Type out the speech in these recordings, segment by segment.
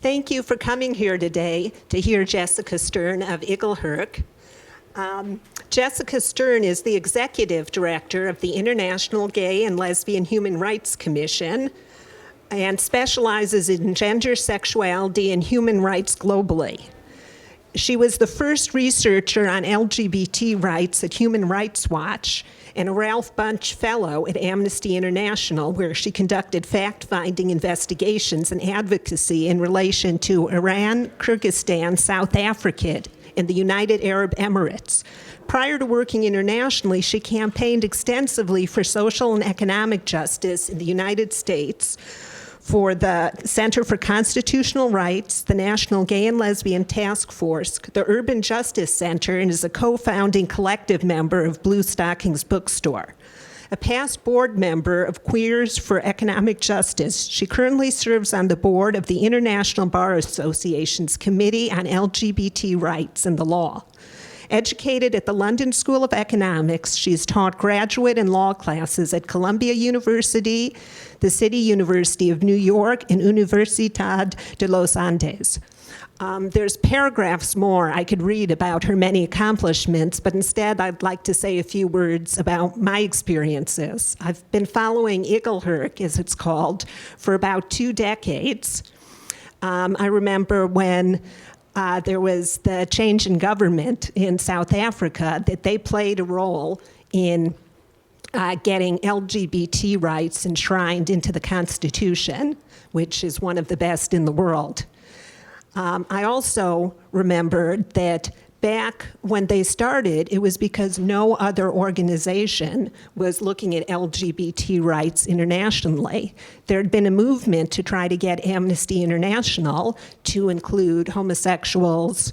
Thank you for coming here today to hear Jessica Stern of IGLHRC. Jessica Stern is the executive director of the International Gay and Lesbian Human Rights Commission and specializes in gender, sexuality, and human rights globally. She was the first researcher on LGBT rights at Human Rights Watch and a Ralph Bunche Fellow at Amnesty International, where she conducted fact-finding investigations and advocacy in relation to Iran, Kyrgyzstan, South Africa, and the United Arab Emirates. Prior to working internationally, she campaigned extensively for social and economic justice in the United States, for the Center for Constitutional Rights, the National Gay and Lesbian Task Force, the Urban Justice Center, and is a co-founding collective member of Blue Stockings Bookstore. A past board member of Queers for Economic Justice, she currently serves on the board of the International Bar Association's Committee on LGBT Rights and the Law. Educated at the London School of Economics, she's taught graduate and law classes at Columbia University, the City University of New York, and Universidad de los Andes. There's paragraphs more I could read about her many accomplishments, but instead I'd like to say a few words about my experiences. I've been following IGLHRC, as it's called, for about 2 decades. I remember when there was the change in government in South Africa, that they played a role in getting LGBT rights enshrined into the Constitution, which is one of the best in the world. I also remember that back when they started, it was because no other organization was looking at LGBT rights internationally. There had been a movement to try to get Amnesty International to include homosexuals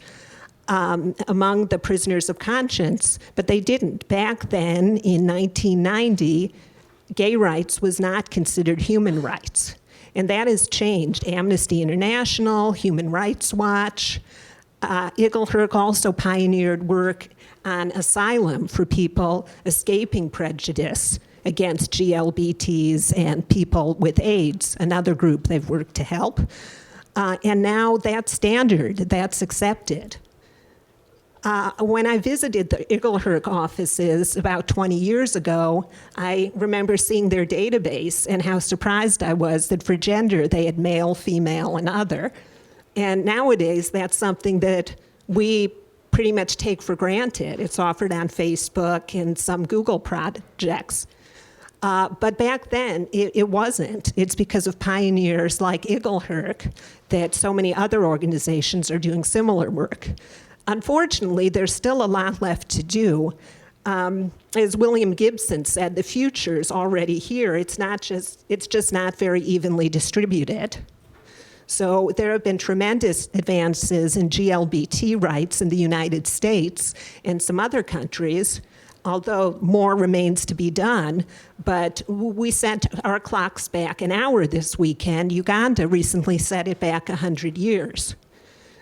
among the prisoners of conscience, but they didn't. Back then, in 1990, gay rights was not considered human rights. And that has changed. Amnesty International, Human Rights Watch, IGLHRC also pioneered work on asylum for people escaping prejudice against GLBTs and people with AIDS, another group they've worked to help. And now that's standard, that's accepted. When I visited the IGLHRC offices about 20 years ago, I remember seeing their database and how surprised I was that for gender they had male, female, and other. And nowadays, that's something that we pretty much take for granted. It's offered on Facebook and some Google projects. But back then, it wasn't. It's because of pioneers like IGLHRC that so many other organizations are doing similar work. Unfortunately, there's still a lot left to do. As William Gibson said, the future's already here. It's just not very evenly distributed. So there have been tremendous advances in GLBT rights in the United States and some other countries, although more remains to be done. But we sent our clocks back an hour this weekend. Uganda recently set it back 100 years.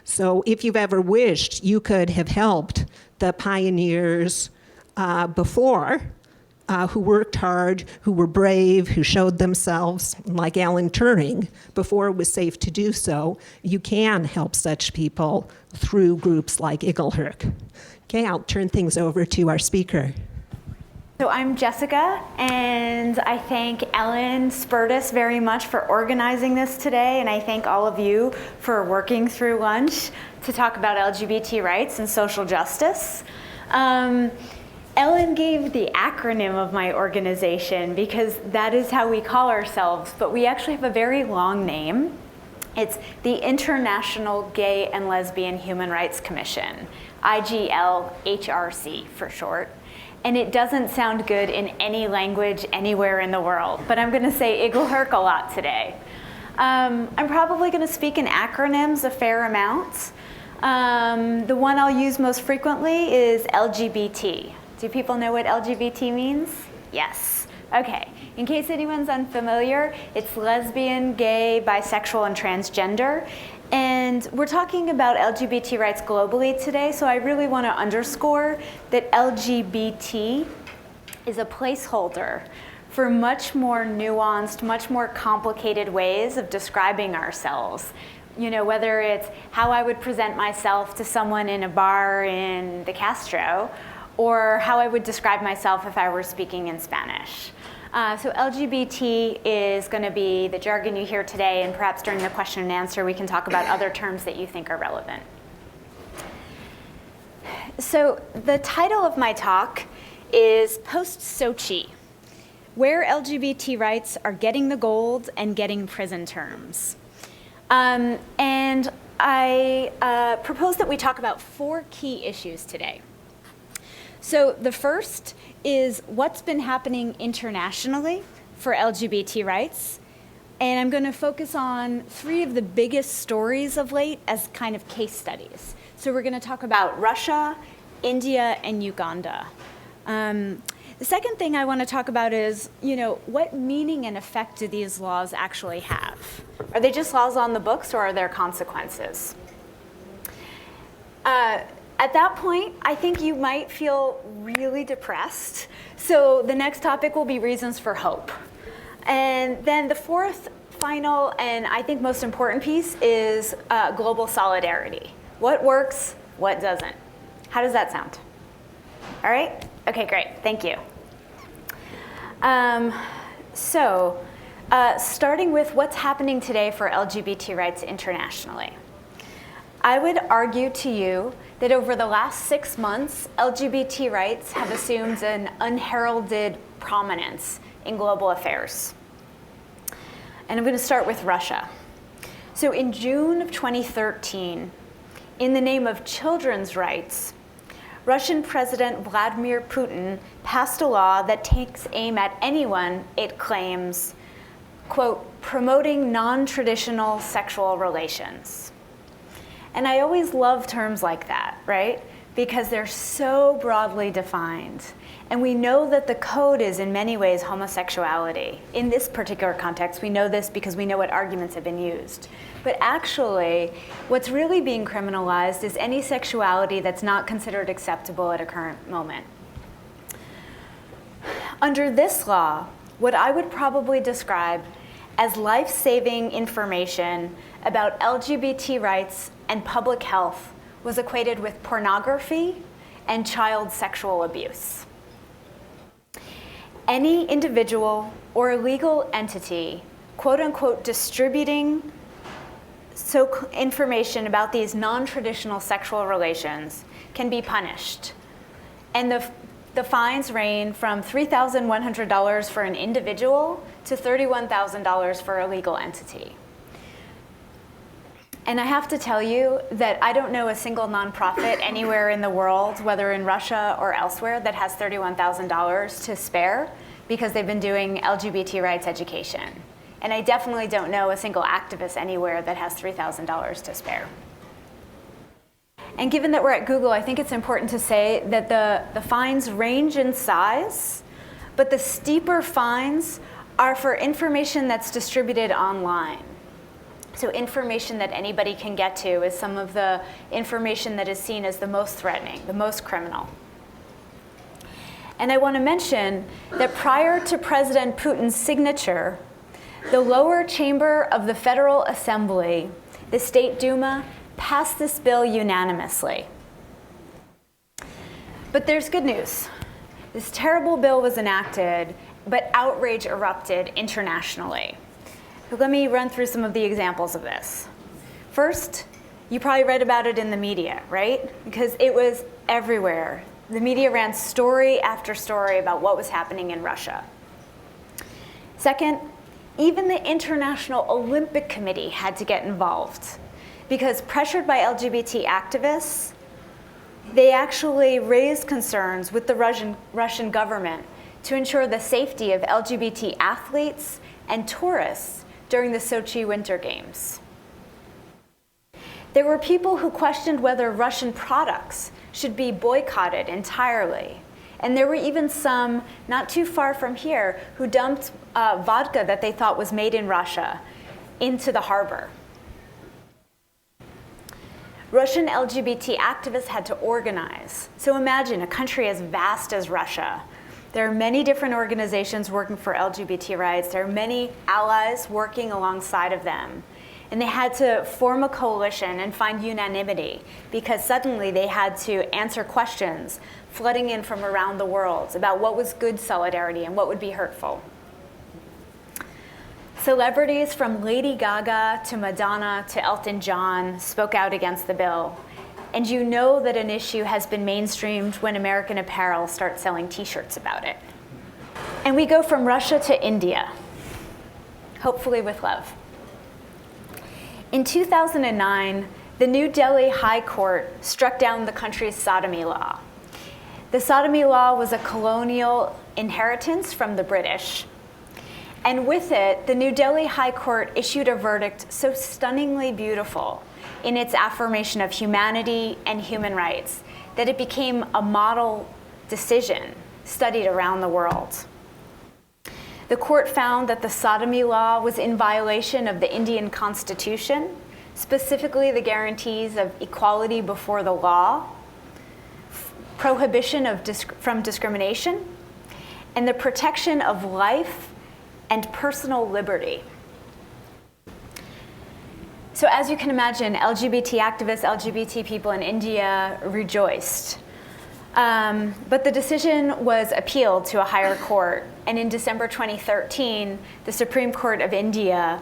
So if you've ever wished you could have helped the pioneers before, who worked hard, who were brave, who showed themselves, like Alan Turing, before it was safe to do so, you can help such people through groups like IGLHRC. Okay, I'll turn things over to our speaker. So I'm Jessica, and I thank Ellen Spurtis very much for organizing this today, and I thank all of you for working through lunch to talk about LGBT rights and social justice. Ellen gave the acronym of my organization because that is how we call ourselves, but we actually have a very long name. It's the International Gay and Lesbian Human Rights Commission, IGLHRC for short. And it doesn't sound good in any language anywhere in the world, but I'm gonna say IGLHRC a lot today. I'm probably gonna speak in acronyms a fair amount. The one I'll use most frequently is LGBT. Do people know what LGBT means? Yes. Okay. In case anyone's unfamiliar, it's lesbian, gay, bisexual, and transgender. And we're talking about LGBT rights globally today, so I really want to underscore that LGBT is a placeholder for much more nuanced, much more complicated ways of describing ourselves. whether it's how I would present myself to someone in a bar in the Castro, or how I would describe myself if I were speaking in Spanish. So LGBT is going to be the jargon you hear today, and perhaps during the question and answer we can talk about other terms that you think are relevant. So the title of my talk is Post-Sochi, Where LGBT Rights Are Getting the Gold and Getting Prison Terms. And I propose that we talk about 4 key issues today. So the first is what's been happening internationally for LGBT rights. And I'm going to focus on 3 of the biggest stories of late as kind of case studies. So we're going to talk about Russia, India, and Uganda. The second thing I want to talk about is, what meaning and effect do these laws actually have? Are they just laws on the books, or are there consequences? At that point, I think you might feel really depressed. So the next topic will be reasons for hope. And then the fourth, final, and I think most important piece is global solidarity. What works, what doesn't? How does that sound? All right? Okay, great. Thank you. Starting with what's happening today for LGBT rights internationally. I would argue to you that over the last 6 months, LGBT rights have assumed an unheralded prominence in global affairs. And I'm going to start with Russia. So in June of 2013, in the name of children's rights, Russian President Vladimir Putin passed a law that takes aim at anyone it claims, quote, promoting non-traditional sexual relations. And I always love terms like that, right? Because they're so broadly defined. And we know that the code is in many ways homosexuality. In this particular context, we know this because we know what arguments have been used. But actually, what's really being criminalized is any sexuality that's not considered acceptable at a current moment. Under this law, what I would probably describe as life-saving information about LGBT rights and public health was equated with pornography and child sexual abuse. Any individual or legal entity, quote unquote, distributing information about these non-traditional sexual relations can be punished. And the fines range from $3,100 for an individual to $31,000 for a legal entity. And I have to tell you that I don't know a single nonprofit anywhere in the world, whether in Russia or elsewhere, that has $31,000 to spare because they've been doing LGBT rights education. And I definitely don't know a single activist anywhere that has $3,000 to spare. And given that we're at Google, I think it's important to say that the fines range in size, but the steeper fines are for information that's distributed online. So information that anybody can get to is some of the information that is seen as the most threatening, the most criminal. And I want to mention that prior to President Putin's signature, the lower chamber of the Federal Assembly, the State Duma, passed this bill unanimously. But there's good news. This terrible bill was enacted, but outrage erupted internationally. So let me run through some of the examples of this. First, you probably read about it in the media, right? Because it was everywhere. The media ran story after story about what was happening in Russia. Second, even the International Olympic Committee had to get involved because pressured by LGBT activists, they actually raised concerns with the Russian government to ensure the safety of LGBT athletes and tourists during the Sochi Winter Games. There were people who questioned whether Russian products should be boycotted entirely. And there were even some, not too far from here, who dumped vodka that they thought was made in Russia into the harbor. Russian LGBT activists had to organize. So imagine a country as vast as Russia. There are many different organizations working for LGBT rights. There are many allies working alongside of them. And they had to form a coalition and find unanimity because suddenly they had to answer questions flooding in from around the world about what was good solidarity and what would be hurtful. Celebrities from Lady Gaga to Madonna to Elton John spoke out against the bill. And you know that an issue has been mainstreamed when American Apparel starts selling t-shirts about it. And we go from Russia to India, hopefully with love. In 2009, the New Delhi High Court struck down the country's sodomy law. The sodomy law was a colonial inheritance from the British. And with it, the New Delhi High Court issued a verdict so stunningly beautiful in its affirmation of humanity and human rights that it became a model decision studied around the world. The court found that the sodomy law was in violation of the Indian Constitution, specifically the guarantees of equality before the law, prohibition from discrimination, and the protection of life and personal liberty. So as you can imagine, LGBT activists, LGBT people in India rejoiced. But the decision was appealed to a higher court, and in December 2013, the Supreme Court of India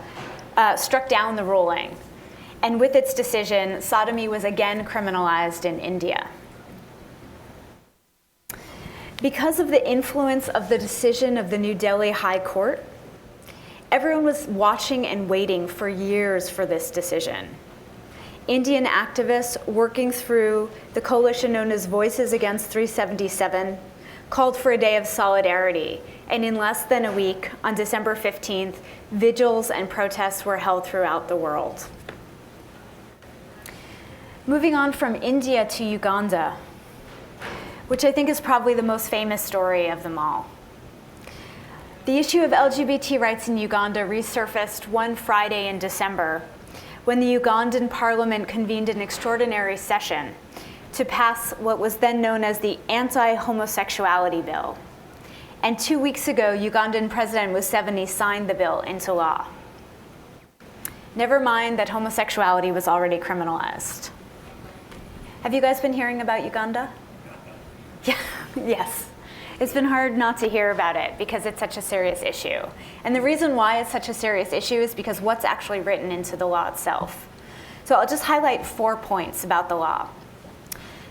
struck down the ruling. And with its decision, sodomy was again criminalized in India. Because of the influence of the decision of the New Delhi High Court, everyone was watching and waiting for years for this decision. Indian activists working through the coalition known as Voices Against 377 called for a day of solidarity, and in less than a week, on December 15th, vigils and protests were held throughout the world. Moving on from India to Uganda, which I think is probably the most famous story of them all. The issue of LGBT rights in Uganda resurfaced one Friday in December when the Ugandan parliament convened an extraordinary session to pass what was then known as the Anti-Homosexuality Bill. And 2 weeks ago, Ugandan President Museveni signed the bill into law. Never mind that homosexuality was already criminalized. Have you guys been hearing about Uganda? Yeah, yes. It's been hard not to hear about it because it's such a serious issue. And the reason why it's such a serious issue is because what's actually written into the law itself. So I'll just highlight 4 points about the law.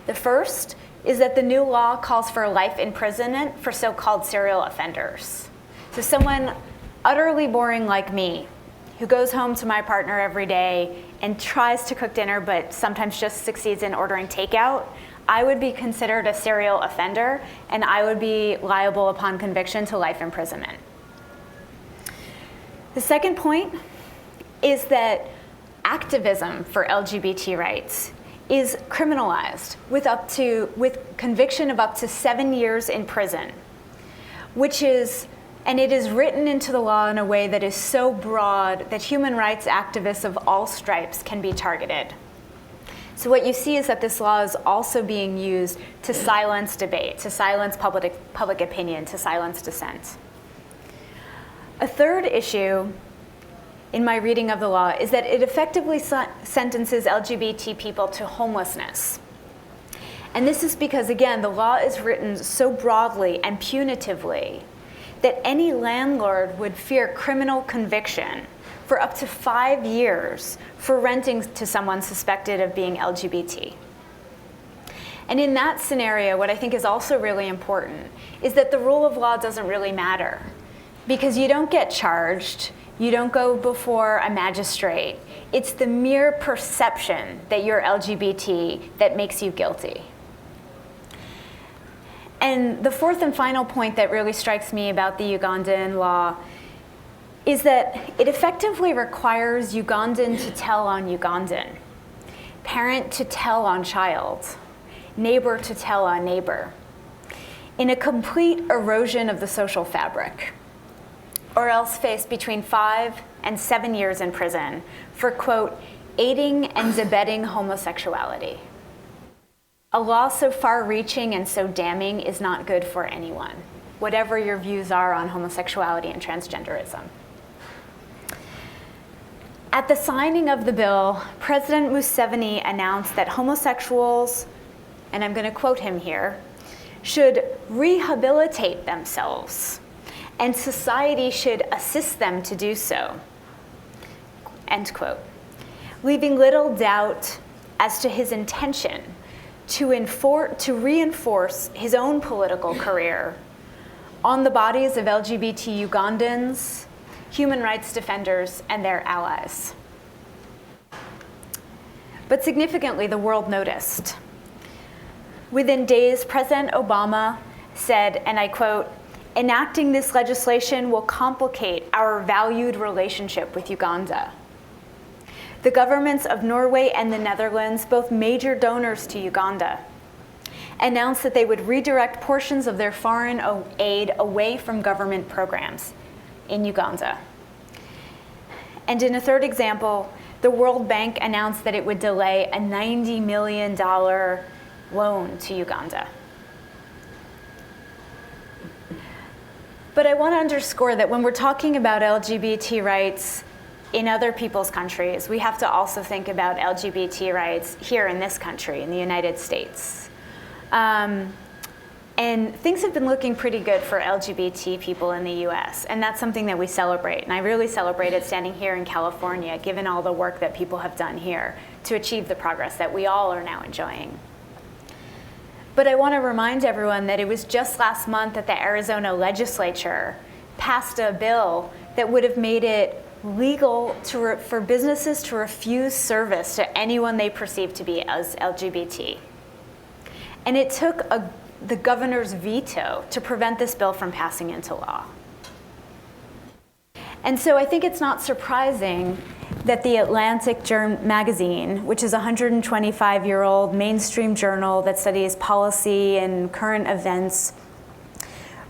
The first is that the new law calls for life imprisonment for so-called serial offenders. So someone utterly boring like me, who goes home to my partner every day and tries to cook dinner but sometimes just succeeds in ordering takeout, I would be considered a serial offender, and I would be liable upon conviction to life imprisonment. The second point is that activism for LGBT rights is criminalized with conviction of up to 7 years in prison, and it is written into the law in a way that is so broad that human rights activists of all stripes can be targeted. So what you see is that this law is also being used to silence debate, to silence public opinion, to silence dissent. A third issue in my reading of the law is that it effectively sentences LGBT people to homelessness. And this is because, again, the law is written so broadly and punitively that any landlord would fear criminal conviction for up to 5 years for renting to someone suspected of being LGBT. And in that scenario, what I think is also really important is that the rule of law doesn't really matter, because you don't get charged, you don't go before a magistrate. It's the mere perception that you're LGBT that makes you guilty. And the fourth and final point that really strikes me about the Ugandan law is that it effectively requires Ugandan to tell on Ugandan, parent to tell on child, neighbor to tell on neighbor, in a complete erosion of the social fabric, or else face between 5 and 7 years in prison for, quote, aiding and abetting homosexuality. A law so far-reaching and so damning is not good for anyone, whatever your views are on homosexuality and transgenderism. At the signing of the bill, President Museveni announced that homosexuals, and I'm going to quote him here, should rehabilitate themselves, and society should assist them to do so, end quote, leaving little doubt as to his intention to reinforce his own political career on the bodies of LGBT Ugandans, human rights defenders, and their allies. But significantly, the world noticed. Within days, President Obama said, and I quote, "Enacting this legislation will complicate our valued relationship with Uganda." The governments of Norway and the Netherlands, both major donors to Uganda, announced that they would redirect portions of their foreign aid away from government programs in Uganda. And in a third example, the World Bank announced that it would delay a $90 million loan to Uganda. But I want to underscore that when we're talking about LGBT rights in other people's countries, we have to also think about LGBT rights here in this country, in the United States. And things have been looking pretty good for LGBT people in the US, and that's something that we celebrate. And I really celebrate it standing here in California, given all the work that people have done here to achieve the progress that we all are now enjoying. But I want to remind everyone that it was just last month that the Arizona legislature passed a bill that would have made it legal for businesses to refuse service to anyone they perceive to be as LGBT. And it took the governor's veto to prevent this bill from passing into law. And so I think it's not surprising that the Atlantic magazine, which is a 125-year-old mainstream journal that studies policy and current events,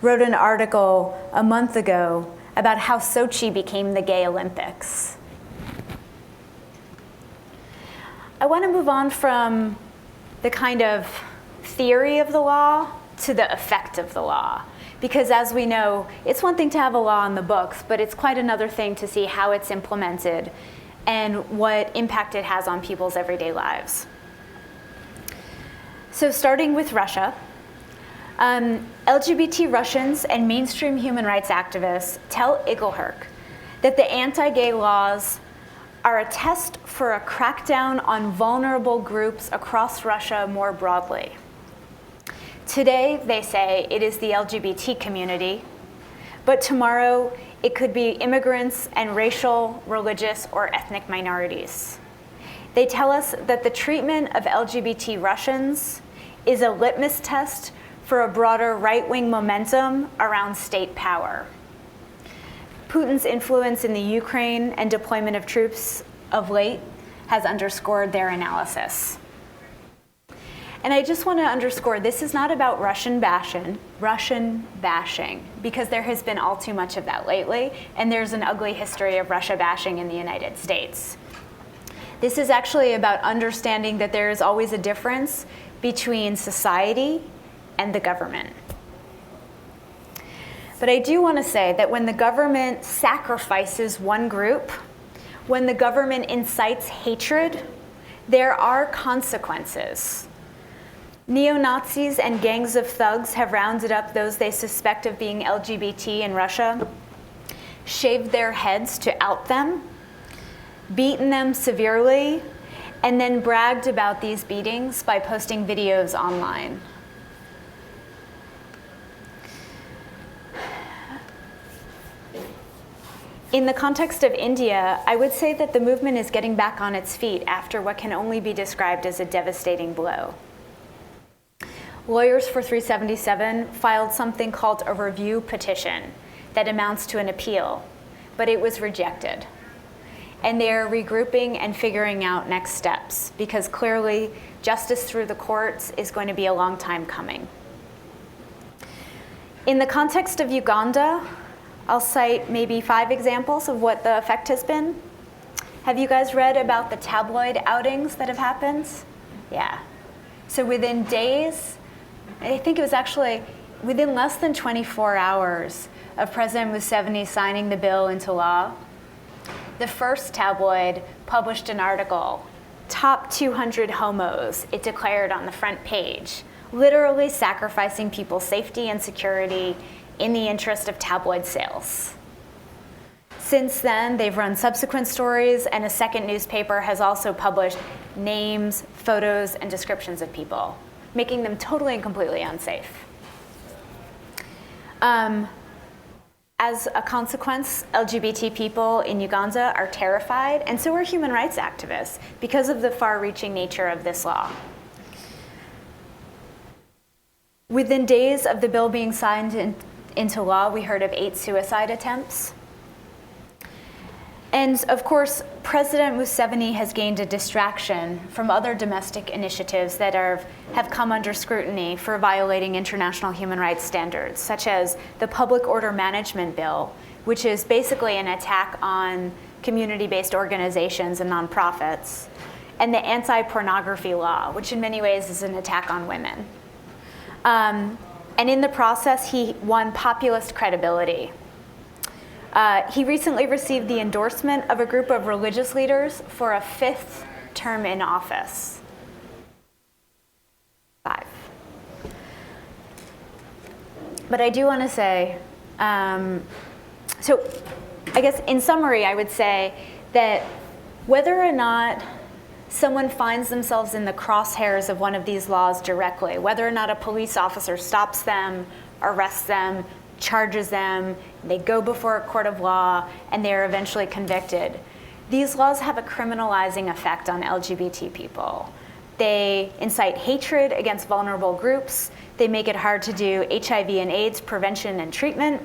wrote an article a month ago about how Sochi became the gay Olympics. I want to move on from the kind of theory of the law to the effect of the law. Because as we know, it's one thing to have a law in the books, but it's quite another thing to see how it's implemented and what impact it has on people's everyday lives. So starting with Russia, LGBT Russians and mainstream human rights activists tell IGLHRC that the anti-gay laws are a test for a crackdown on vulnerable groups across Russia more broadly. Today, they say, it is the LGBT community, but tomorrow it could be immigrants and racial, religious, or ethnic minorities. They tell us that the treatment of LGBT Russians is a litmus test for a broader right-wing momentum around state power. Putin's influence in the Ukraine and deployment of troops of late has underscored their analysis. And I just want to underscore, this is not about Russian bashing, because there has been all too much of that lately, and there's an ugly history of Russia bashing in the United States. This is actually about understanding that there is always a difference between society and the government. But I do want to say that when the government sacrifices one group, when the government incites hatred, there are consequences. Neo-Nazis and gangs of thugs have rounded up those they suspect of being LGBT in Russia, shaved their heads to out them, beaten them severely, and then bragged about these beatings by posting videos online. In the context of India, I would say that the movement is getting back on its feet after what can only be described as a devastating blow. Lawyers for 377 filed something called a review petition that amounts to an appeal, but it was rejected. And they are regrouping and figuring out next steps, because clearly justice through the courts is going to be a long time coming. In the context of Uganda, I'll cite maybe 5 examples of what the effect has been. Have you guys read about the tabloid outings that have happened? Yeah. So within days, I think it was actually within less than 24 hours of President Museveni signing the bill into law, the first tabloid published an article, "Top 200 Homos," it declared on the front page, literally sacrificing people's safety and security in the interest of tabloid sales. Since then, they've run subsequent stories, and a second newspaper has also published names, photos, and descriptions of people, making them totally and completely unsafe. As a consequence, LGBT people in Uganda are terrified, and so are human rights activists, because of the far-reaching nature of this law. Within days of the bill being signed into law, we heard of 8 suicide attempts. And of course, President Museveni has gained a distraction from other domestic initiatives that have come under scrutiny for violating international human rights standards, such as the Public Order Management Bill, which is basically an attack on community-based organizations and nonprofits, and the anti-pornography law, which in many ways is an attack on women. And in the process, he won populist credibility. He recently received the endorsement of a group of religious leaders for a 5th term in office. 5. But I do want to say, so I guess in summary, I would say that whether or not someone finds themselves in the crosshairs of one of these laws directly, whether or not a police officer stops them, arrests them, charges them, they go before a court of law, and they are eventually convicted. These laws have a criminalizing effect on LGBT people. They incite hatred against vulnerable groups. They make it hard to do HIV and AIDS prevention and treatment.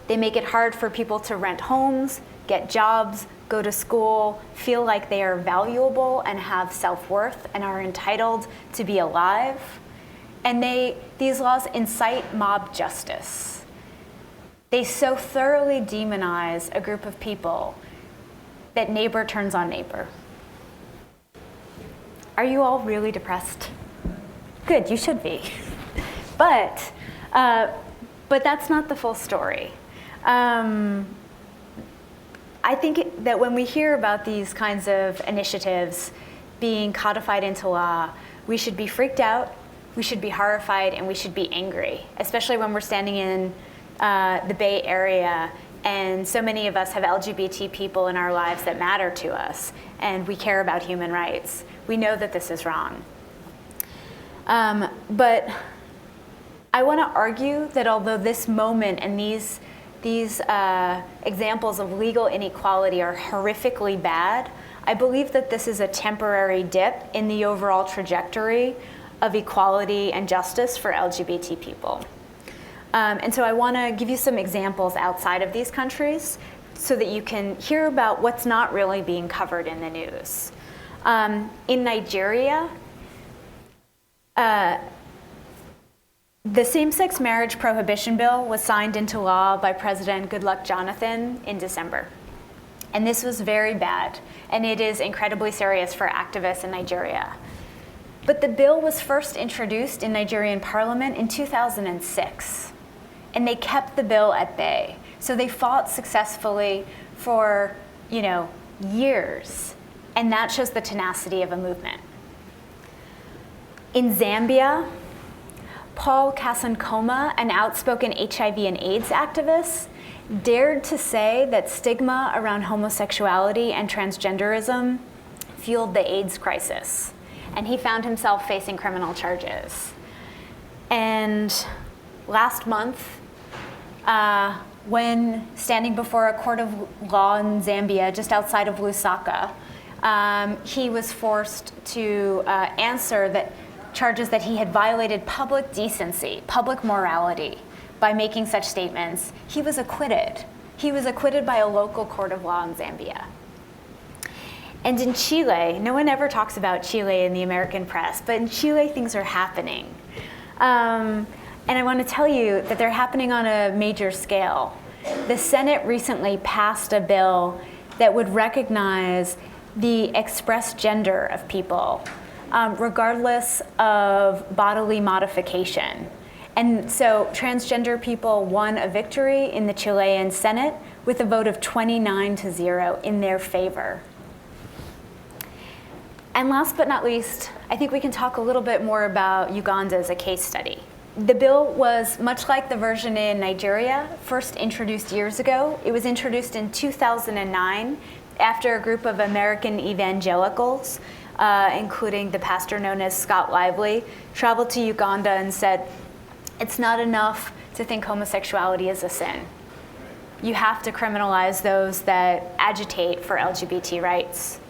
They make it hard for people to rent homes, get jobs, go to school, feel like they are valuable and have self-worth and are entitled to be alive. And these laws incite mob justice. They so thoroughly demonize a group of people that neighbor turns on neighbor. Are you all really depressed? Good, you should be. But that's not the full story. I think that when we hear about these kinds of initiatives being codified into law, we should be freaked out, we should be horrified, and we should be angry, especially when we're standing in the Bay Area, and so many of us have LGBT people in our lives that matter to us, and we care about human rights. We know that this is wrong. But I want to argue that although this moment and these examples of legal inequality are horrifically bad, I believe that this is a temporary dip in the overall trajectory of equality and justice for LGBT people. And so I want to give you some examples outside of these countries so that you can hear about what's not really being covered in the news. In Nigeria, the same-sex marriage prohibition bill was signed into law by President Goodluck Jonathan in December. And this was very bad, and it is incredibly serious for activists in Nigeria. But the bill was first introduced in Nigerian parliament in 2006. And they kept the bill at bay. So they fought successfully for, years. And that shows the tenacity of a movement. In Zambia, Paul Kasankoma, an outspoken HIV and AIDS activist, dared to say that stigma around homosexuality and transgenderism fueled the AIDS crisis. And he found himself facing criminal charges. And last month, when standing before a court of law in Zambia, just outside of Lusaka, he was forced to answer that charges that he had violated public decency, public morality, by making such statements. He was acquitted. He was acquitted by a local court of law in Zambia. And in Chile, no one ever talks about Chile in the American press, but in Chile, things are happening. And I want to tell you that they're happening on a major scale. The Senate recently passed a bill that would recognize the express gender of people, regardless of bodily modification. And so transgender people won a victory in the Chilean Senate with a vote of 29-0 in their favor. And last but not least, I think we can talk a little bit more about Uganda as a case study. The bill was, much like the version in Nigeria, first introduced years ago. It was introduced in 2009 after a group of American evangelicals, including the pastor known as Scott Lively, traveled to Uganda and said, it's not enough to think homosexuality is a sin. You have to criminalize those that agitate for LGBT rights.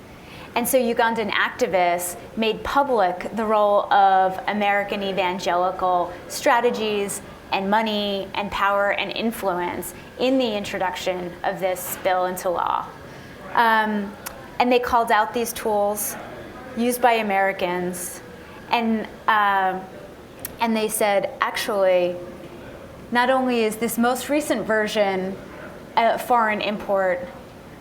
And so Ugandan activists made public the role of American evangelical strategies and money and power and influence in the introduction of this bill into law. And they called out these tools used by Americans, and they said, actually, not only is this most recent version a foreign import,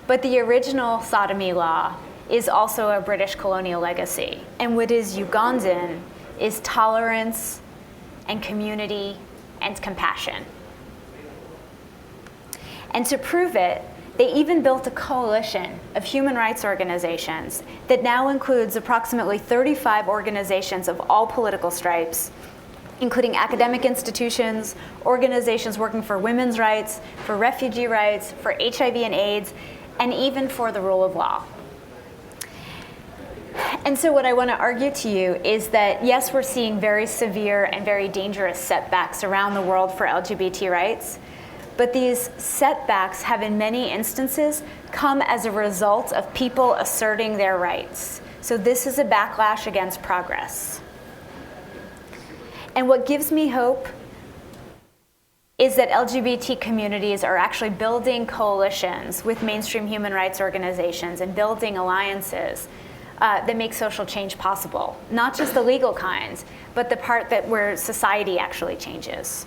but the original sodomy law is also a British colonial legacy. And what is Ugandan is tolerance and community and compassion. And to prove it, they even built a coalition of human rights organizations that now includes approximately 35 organizations of all political stripes, including academic institutions, organizations working for women's rights, for refugee rights, for HIV and AIDS, and even for the rule of law. And so what I want to argue to you is that, yes, we're seeing very severe and very dangerous setbacks around the world for LGBT rights, but these setbacks have in many instances come as a result of people asserting their rights. So this is a backlash against progress. And what gives me hope is that LGBT communities are actually building coalitions with mainstream human rights organizations and building alliances that make social change possible. Not just the legal kinds, but the part that where society actually changes.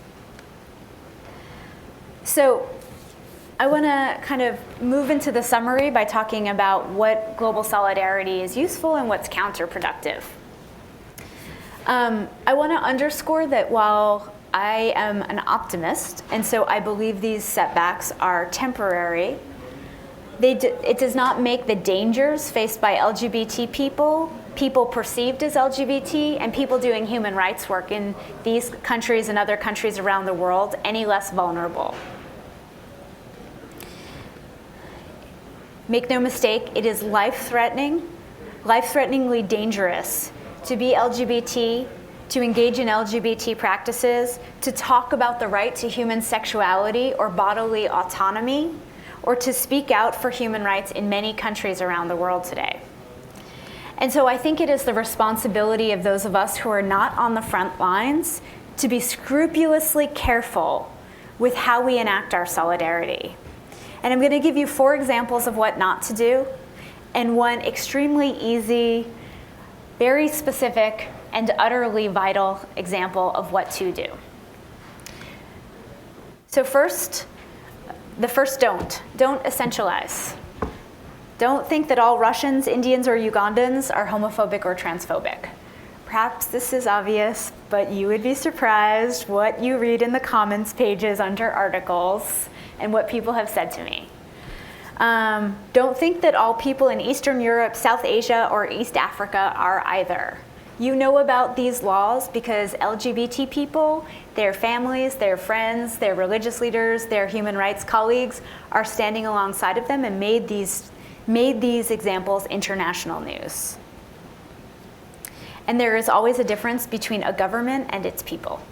So I want to kind of move into the summary by talking about what global solidarity is useful and what's counterproductive. I want to underscore that while I am an optimist, and so I believe these setbacks are temporary, it does not make the dangers faced by LGBT people, people perceived as LGBT, and people doing human rights work in these countries and other countries around the world any less vulnerable. Make no mistake, it is life-threateningly dangerous to be LGBT, to engage in LGBT practices, to talk about the right to human sexuality or bodily autonomy, or to speak out for human rights in many countries around the world today. And so I think it is the responsibility of those of us who are not on the front lines to be scrupulously careful with how we enact our solidarity. And I'm going to give you 4 examples of what not to do, and one extremely easy, very specific, and utterly vital example of what to do. So first, the first don't essentialize. Don't think that all Russians, Indians, or Ugandans are homophobic or transphobic. Perhaps this is obvious, but you would be surprised what you read in the comments pages under articles and what people have said to me. Don't think that all people in Eastern Europe, South Asia, or East Africa are either. You know about these laws because LGBT people, their families, their friends, their religious leaders, their human rights colleagues are standing alongside of them and made these examples international news. And there is always a difference between a government and its people.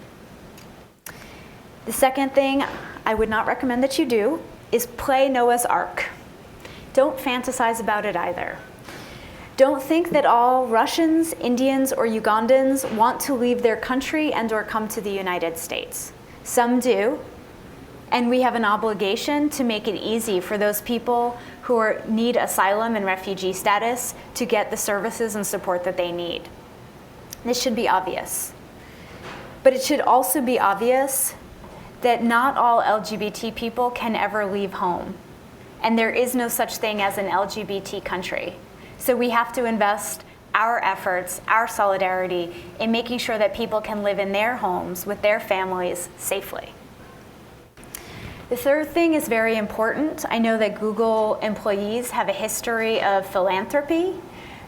The second thing I would not recommend that you do is play Noah's Ark. Don't fantasize about it either. Don't think that all Russians, Indians, or Ugandans want to leave their country and or come to the United States. Some do, and we have an obligation to make it easy for those people who need asylum and refugee status to get the services and support that they need. This should be obvious. But it should also be obvious that not all LGBT people can ever leave home, and there is no such thing as an LGBT country. So we have to invest our efforts, our solidarity in making sure that people can live in their homes with their families safely. The third thing is very important. I know that Google employees have a history of philanthropy.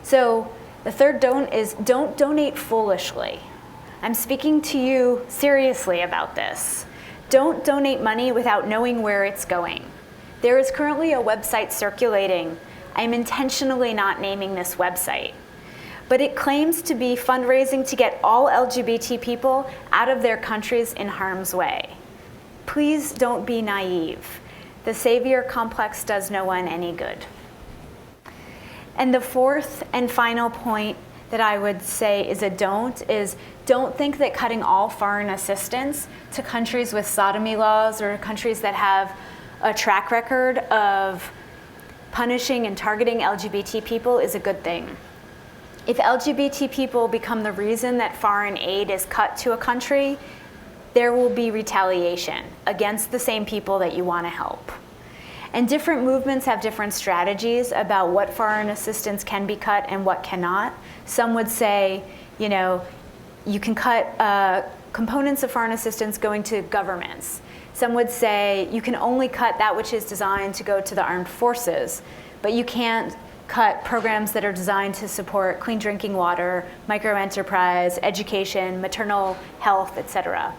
So the third don't is don't donate foolishly. I'm speaking to you seriously about this. Don't donate money without knowing where it's going. There is currently a website circulating. I'm intentionally not naming this website, but it claims to be fundraising to get all LGBT people out of their countries in harm's way. Please don't be naive. The savior complex does no one any good. And the fourth and final point that I would say is a don't is don't think that cutting all foreign assistance to countries with sodomy laws or countries that have a track record of punishing and targeting LGBT people is a good thing. If LGBT people become the reason that foreign aid is cut to a country, there will be retaliation against the same people that you want to help. And different movements have different strategies about what foreign assistance can be cut and what cannot. Some would say, you know, you can cut components of foreign assistance going to governments. Some would say you can only cut that which is designed to go to the armed forces, but you can't cut programs that are designed to support clean drinking water, microenterprise, education, maternal health, etc.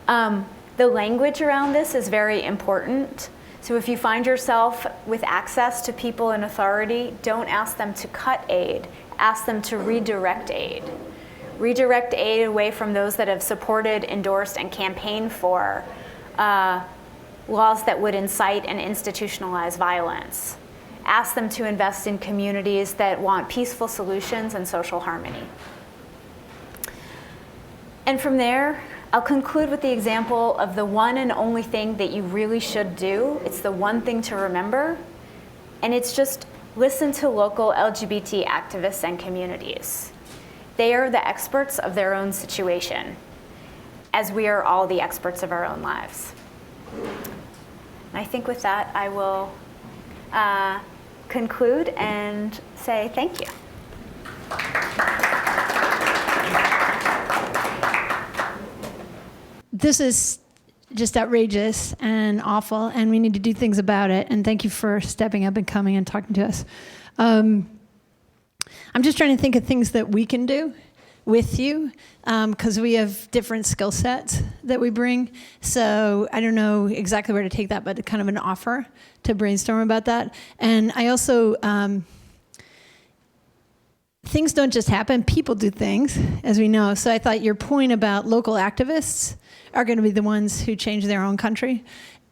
The language around this is very important. So if you find yourself with access to people in authority, don't ask them to cut aid, ask them to redirect aid. Redirect aid away from those that have supported, endorsed, and campaigned for laws that would incite and institutionalize violence. Ask them to invest in communities that want peaceful solutions and social harmony. And from there, I'll conclude with the example of the one and only thing that you really should do. It's the one thing to remember, and it's just listen to local LGBT activists and communities. They are the experts of their own situation, as we are all the experts of our own lives. And I think with that, I will conclude and say thank you. This is just outrageous and awful, and we need to do things about it. And thank you for stepping up and coming and talking to us. I'm just trying to think of things that we can do with you, because we have different skill sets that we bring. So I don't know exactly where to take that, but kind of an offer to brainstorm about that. And I also, things don't just happen, people do things, as we know. So I thought your point about local activists are going to be the ones who change their own country.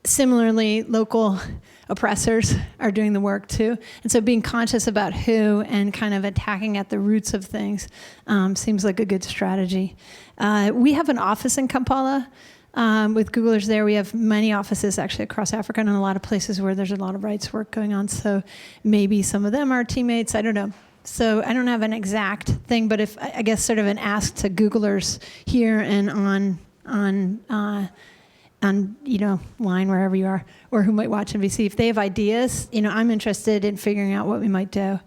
Similarly, local oppressors are doing the work too. And so being conscious about who and kind of attacking at the roots of things seems like a good strategy. We have an office in Kampala with Googlers there. We have many offices actually across Africa and in a lot of places where there's a lot of rights work going on. So maybe some of them are teammates, I don't know. So I don't have an exact thing, but if I guess sort of an ask to Googlers here and on line wherever you are, or who might watch NBC, if they have ideas, I'm interested in figuring out what we might do.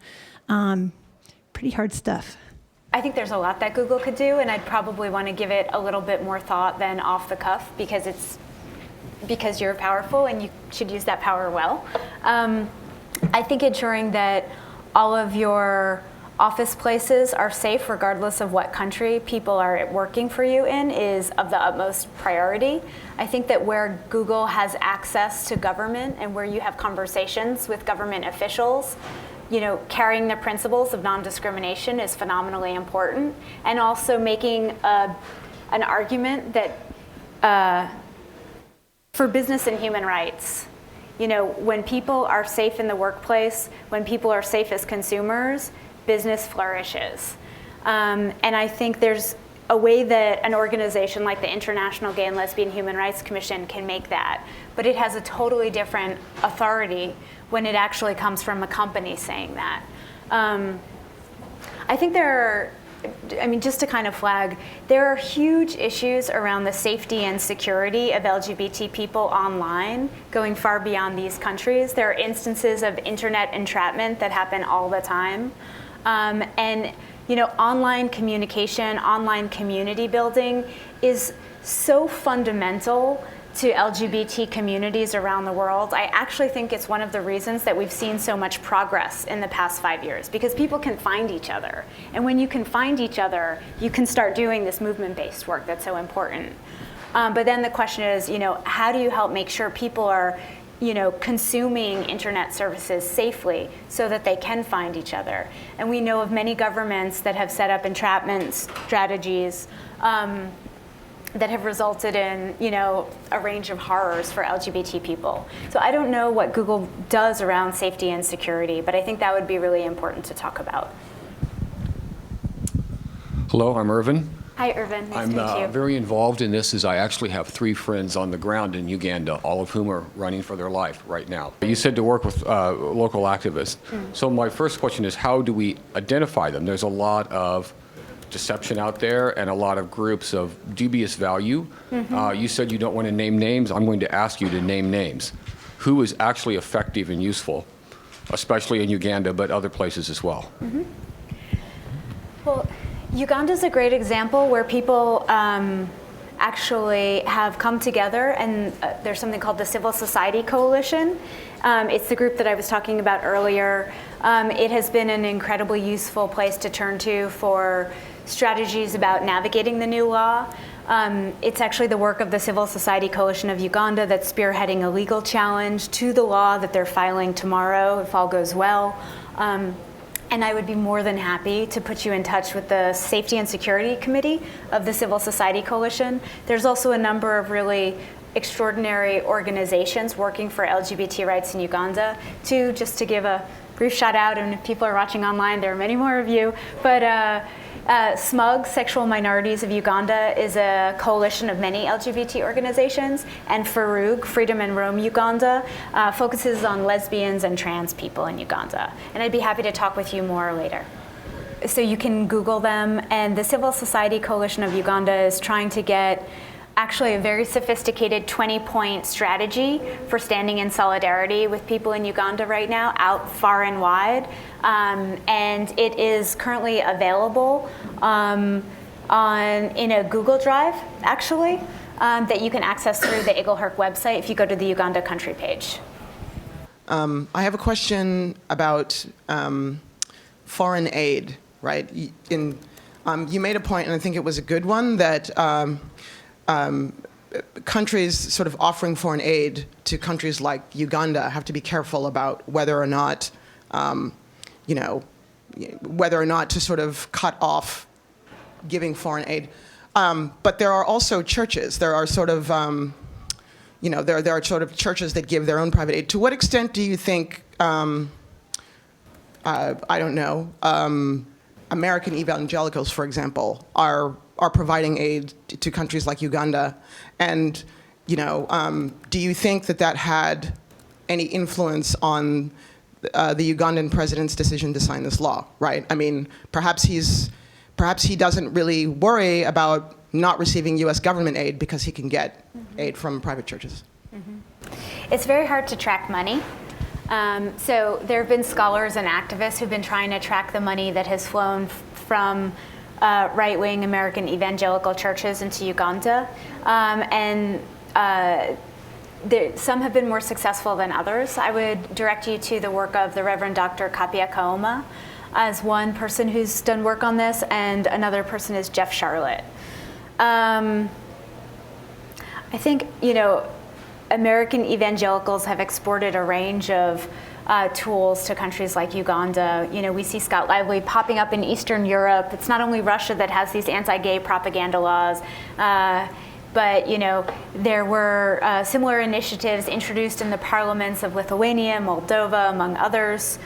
Pretty hard stuff. I think there's a lot that Google could do, and I'd probably want to give it a little bit more thought than off the cuff, because you're powerful and you should use that power well. I think ensuring that all of your office places are safe regardless of what country people are working for you in is of the utmost priority. I think that where Google has access to government and where you have conversations with government officials, carrying the principles of non-discrimination is phenomenally important, and also making an argument that for business and human rights. When people are safe in the workplace, when people are safe as consumers, business flourishes. And I think there's a way that an organization like the International Gay and Lesbian Human Rights Commission can make that, but it has a totally different authority when it actually comes from a company saying that. I think there are I mean, just to kind of flag, there are huge issues around the safety and security of LGBT people online, going far beyond these countries. There are instances of internet entrapment that happen all the time. And online communication, online community building is so fundamental to LGBT communities around the world. I actually think it's one of the reasons that we've seen so much progress in the past 5 years, because people can find each other. And when you can find each other, you can start doing this movement-based work that's so important. But then the question is, how do you help make sure people are consuming internet services safely so that they can find each other? And we know of many governments that have set up entrapment strategies that have resulted in, a range of horrors for LGBT people. So I don't know what Google does around safety and security, but I think that would be really important to talk about. Hello, I'm Irvin. Hi, Irvin. Nice to meet you. I'm very involved in this, as I actually have 3 friends on the ground in Uganda, all of whom are running for their life right now. You said to work with local activists. So my first question is, how do we identify them? There's a lot of deception out there and a lot of groups of dubious value. You said you don't want to name names. I'm going to ask you to name names. Who is actually effective and useful, especially in Uganda, but other places as well? Well, Uganda's a great example where people actually have come together, and there's something called the Civil Society Coalition. It's the group that I was talking about earlier. It has been an incredibly useful place to turn to for strategies about navigating the new law. It's actually the work of the Civil Society Coalition of Uganda that's spearheading a legal challenge to the law that they're filing tomorrow, if all goes well. And I would be more than happy to put you in touch with the Safety and Security Committee of the Civil Society Coalition. There's also a number of really extraordinary organizations working for LGBT rights in Uganda. Just to give a brief shout out, and if people are watching online, there are many more of you, but SMUG, Sexual Minorities of Uganda, is a coalition of many LGBT organizations, and FARUG, Freedom and Roam Uganda, focuses on lesbians and trans people in Uganda. And I'd be happy to talk with you more later. So you can Google them, and the Civil Society Coalition of Uganda is trying to get actually a very sophisticated 20-point strategy for standing in solidarity with people in Uganda right now, out far and wide. And it is currently available in a Google Drive, actually, that you can access through the IGLHRC website if you go to the Uganda country page. I have a question about foreign aid, right? You made a point, and I think it was a good one, that countries sort of offering foreign aid to countries like Uganda have to be careful about whether or not, whether or not to sort of cut off giving foreign aid. But there are also churches. There are sort of, there are sort of churches that give their own private aid. To what extent do you think, I don't know, American evangelicals, for example, are providing aid to countries like Uganda? And, do you think that had any influence on the Ugandan president's decision to sign this law, right? I mean, perhaps he doesn't really worry about not receiving U.S. government aid because he can get aid from private churches. It's very hard to track money. So there have been scholars and activists who've been trying to track the money that has flown from right-wing American evangelical churches into Uganda. Some have been more successful than others. I would direct you to the work of the Reverend Dr. Kapia Kaoma as one person who's done work on this, and another person is Jeff Charlotte. I think, American evangelicals have exported a range of tools to countries like Uganda. We see Scott Lively popping up in Eastern Europe. It's not only Russia that has these anti-gay propaganda laws, but there were similar initiatives introduced in the parliaments of Lithuania, Moldova, among others.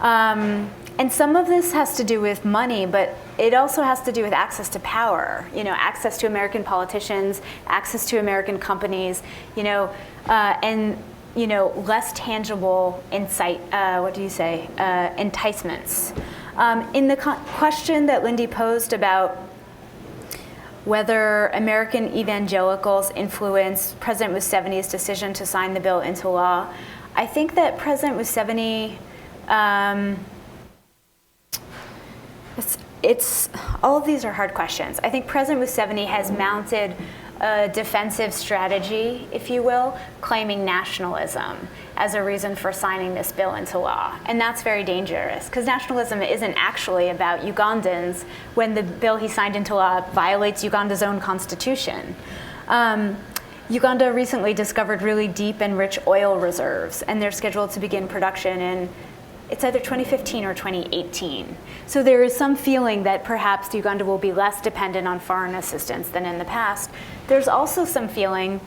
And some of this has to do with money, but it also has to do with access to power, access to American politicians, access to American companies, and less tangible enticements. In the question that Lindy posed about whether American evangelicals influenced President Museveni's decision to sign the bill into law, I think that President Museveni, all of these are hard questions. I think President Museveni has mounted a defensive strategy, if you will, claiming nationalism as a reason for signing this bill into law. And that's very dangerous, because nationalism isn't actually about Ugandans when the bill he signed into law violates Uganda's own constitution. Uganda recently discovered really deep and rich oil reserves, and they're scheduled to begin production in it's either 2015 or 2018. So there is some feeling that perhaps Uganda will be less dependent on foreign assistance than in the past. There's also some feeling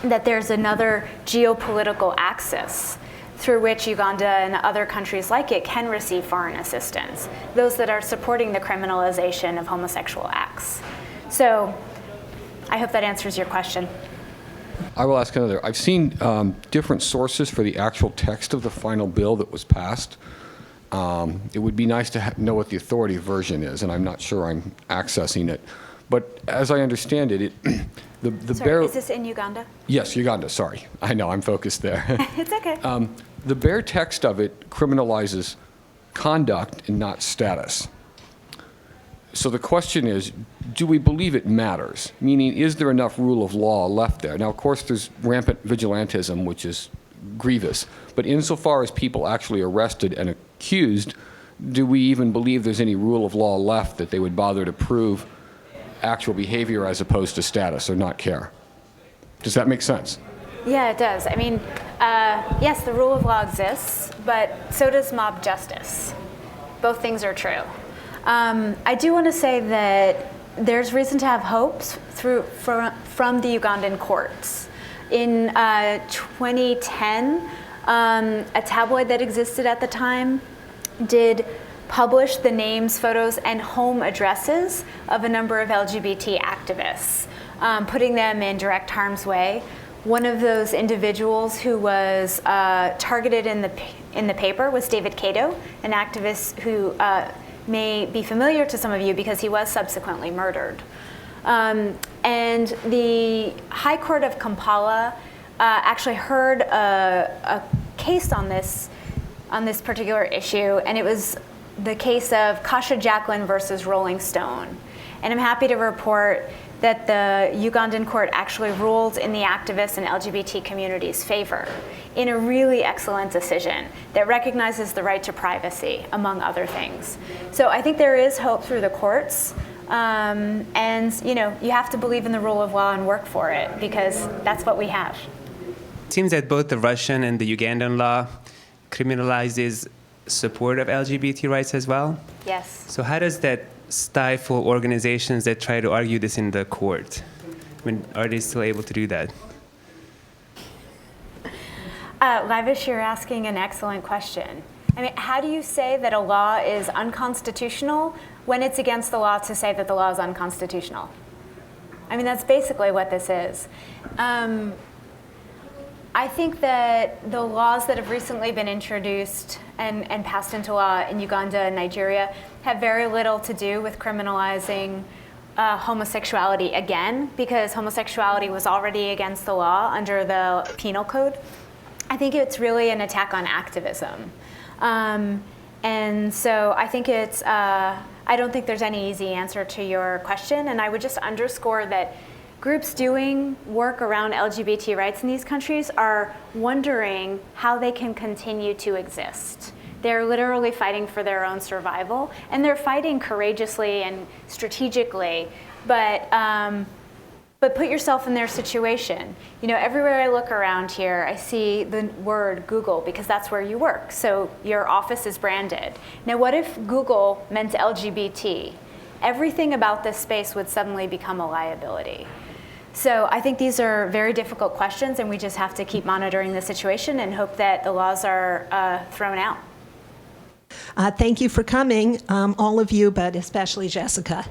that there's another geopolitical axis through which Uganda and other countries like it can receive foreign assistance, those that are supporting the criminalization of homosexual acts. So I hope that answers your question. I will ask another. I've seen different sources for the actual text of the final bill that was passed. It would be nice to know what the authority version is, and I'm not sure I'm accessing it. But as I understand it, Sorry, is this in Uganda? Yes, Uganda, sorry. I know, I'm focused there. It's okay. The bare text of it criminalizes conduct and not status. So the question is, do we believe it matters? Meaning, is there enough rule of law left there? Now, of course, there's rampant vigilantism, which is grievous. But insofar as people actually arrested and accused, do we even believe there's any rule of law left that they would bother to prove actual behavior as opposed to status or not care? Does that make sense? Yeah, it does. I mean, yes, the rule of law exists, but so does mob justice. Both things are true. I do want to say that there's reason to have hopes from the Ugandan courts. In 2010, a tabloid that existed at the time did publish the names, photos, and home addresses of a number of LGBT activists, putting them in direct harm's way. One of those individuals who was targeted in the paper was David Kato, an activist who may be familiar to some of you because he was subsequently murdered. And the High Court of Kampala actually heard a case on this particular issue, and it was the case of Kasha Jacqueline versus Rolling Stone. And I'm happy to report that the Ugandan court actually ruled in the activist and LGBT community's favor in a really excellent decision that recognizes the right to privacy, among other things. So I think there is hope through the courts. And you have to believe in the rule of law and work for it, because that's what we have. It seems that both the Russian and the Ugandan law criminalizes support of LGBT rights as well. Yes. So how does that stifle organizations that try to argue this in the court? I mean, are they still able to do that? Lavish, you're asking an excellent question. I mean, how do you say that a law is unconstitutional when it's against the law to say that the law is unconstitutional? I mean, that's basically what this is. I think that the laws that have recently been introduced and passed into law in Uganda and Nigeria have very little to do with criminalizing homosexuality again, because homosexuality was already against the law under the penal code. I think it's really an attack on activism. And so I think it's, I don't think there's any easy answer to your question, and I would just underscore that groups doing work around LGBT rights in these countries are wondering how they can continue to exist. They're literally fighting for their own survival, and they're fighting courageously and strategically, but put yourself in their situation. You know, everywhere I look around here, I see the word Google, because that's where you work. So your office is branded. Now, what if Google meant LGBT? Everything about this space would suddenly become a liability. So I think these are very difficult questions, and we just have to keep monitoring the situation and hope that the laws are thrown out. Thank you for coming, all of you, but especially Jessica.